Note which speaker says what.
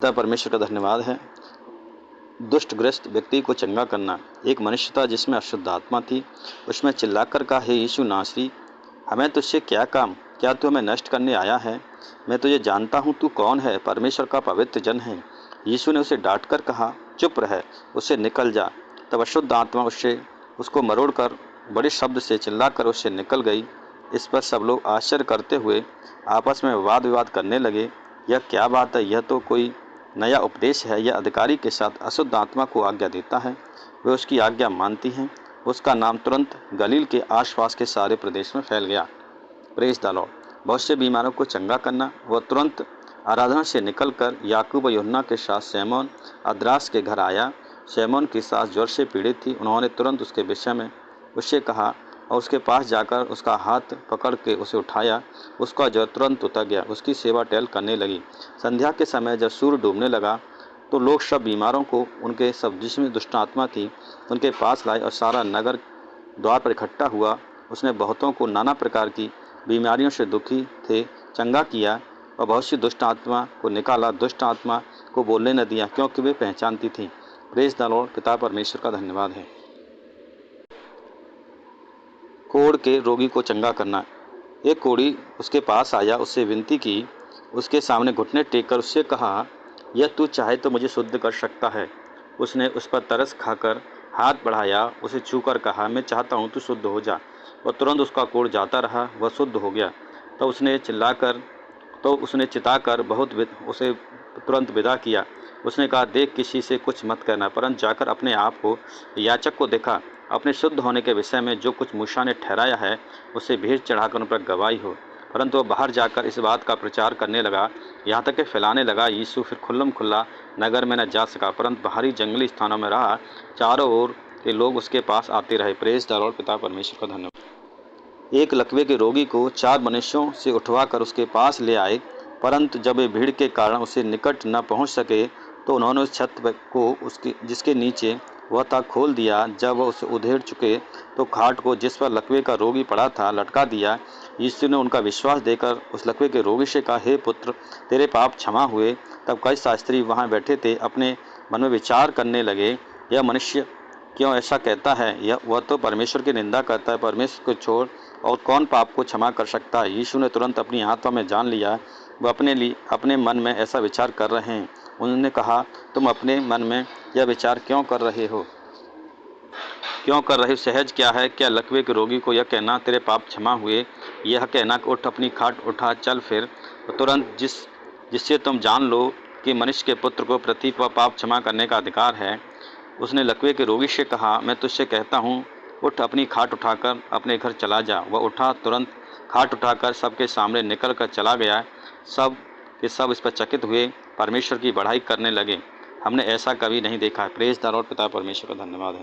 Speaker 1: पिता परमेश्वर का धन्यवाद है। दुष्टग्रस्त व्यक्ति को चंगा करना। एक मनुष्य था जिसमें अशुद्ध आत्मा थी। उसमें चिल्लाकर कहा, हे यीशु नासरी, हमें तुझसे क्या काम? क्या तू हमें नष्ट करने आया है? मैं तुझे जानता हूँ, तू कौन है, परमेश्वर का पवित्र जन है। यीशु ने उसे डांटकर कहा, चुप रह, उससे निकल जा। तब अशुद्ध आत्मा उसको मरोड़कर बड़े शब्द से चिल्लाकर उससे निकल गई। इस पर सब लोग आश्चर्य करते हुए आपस में वाद विवाद करने लगे, यह क्या बात है? यह तो कोई नया उपदेश है। यह अधिकारी के साथ अशुद्ध आत्मा को आज्ञा देता है, वे उसकी आज्ञा मानती हैं। उसका नाम तुरंत गलील के आसपास के सारे प्रदेश में फैल गया। Praise the Lord. बहुत से बीमारों को चंगा करना। वह तुरंत आराधना से निकलकर याकूब और यूहन्ना के साथ सैमोन अद्रास के घर आया। सैमोन की सास ज्वर से पीड़ित थी। उन्होंने तुरंत उसके विषय में उससे कहा और उसके पास जाकर उसका हाथ पकड़ के उसे उठाया। उसका ज्वर तुरंत उतर गया। उसकी सेवा टहल करने लगी। संध्या के समय जब सूर्य डूबने लगा तो लोग सब बीमारों को, उनके सब जिसमें दुष्ट आत्मा थी, उनके पास लाए और सारा नगर द्वार पर इकट्ठा हुआ। उसने बहुतों को नाना प्रकार की बीमारियों से दुखी थे चंगा किया और बहुत सी दुष्ट आत्मा को निकाला। दुष्ट आत्मा को बोलने न दिया, क्योंकि वे पहचानती थी। Praise the Lord. पिता परमेश्वर का धन्यवाद है। कोढ़ के रोगी को चंगा करना। एक कोढ़ी उसके पास आया, उससे विनती की, उसके सामने घुटने टेककर उससे कहा, यह तू चाहे तो मुझे शुद्ध कर सकता है। उसने उस पर तरस खाकर हाथ बढ़ाया, उसे छूकर कहा, मैं चाहता हूँ, तू शुद्ध हो जा। और तुरंत उसका कोढ़ जाता रहा, वह शुद्ध हो गया। तो उसने चिताकर उसे तुरंत विदा किया। उसने कहा, देख, किसी से कुछ मत कहना, परंतु जाकर अपने आप को याजक को दिखा। अपने शुद्ध होने के विषय में जो कुछ मूसा ने ठहराया है, उसे भेंट चढ़ाकर उन पर गवाही हो। परंतु वह बाहर जाकर इस बात का प्रचार करने लगा, यहाँ तक कि फैलाने लगा। यीशु फिर खुल्लम खुल्ला नगर में न जा सका, परंतु बाहरी जंगली स्थानों में रहा। चारों ओर के लोग उसके पास आते रहे। Praise the Lord. पिता परमेश्वर का धन्यवाद। एक लकवे के रोगी को 4 मनुष्यों से उठवाकर उसके पास ले आए, परंतु जब वे भीड़ के कारण उसे निकट न पहुँच सके तो उन्होंने उस छत को जिसके नीचे वह था खोल दिया। जब वह उसे उधेड़ चुके तो खाट को जिस पर लकवे का रोगी पड़ा था लटका दिया। यीशु ने उनका विश्वास देकर उस लकवे के रोगी से कहा, हे पुत्र, तेरे पाप क्षमा हुए। तब कई शास्त्री वहाँ बैठे थे, अपने मन में विचार करने लगे, यह मनुष्य क्यों ऐसा कहता है? वह तो परमेश्वर की निंदा करता है। परमेश्वर को छोड़ और कौन पाप को क्षमा कर सकता है? यीशु ने तुरंत अपनी आत्मा में जान लिया वह अपने मन में ऐसा विचार कर रहे हैं। उन्होंने कहा, तुम अपने मन में यह विचार क्यों कर रहे हो? सहज क्या है? क्या लकवे के रोगी को यह कहना, तेरे पाप क्षमा हुए, यह कहना, उठ, अपनी खाट उठा, चल फिर? तो तुरंत जिससे तुम जान लो कि मनुष्य के पुत्र को पृथ्वी पर पाप क्षमा करने का अधिकार है, उसने लकवे के रोगी से कहा, मैं तुझसे कहता हूँ, उठ, अपनी खाट उठाकर अपने घर चला जा। वह उठा, तुरंत खाट उठाकर सबके सामने निकल कर चला गया। सब के सब इस पर चकित हुए, परमेश्वर की बढ़ाई करने लगे, हमने ऐसा कभी नहीं देखा। Praise the Lord. पिता परमेश्वर का धन्यवाद है।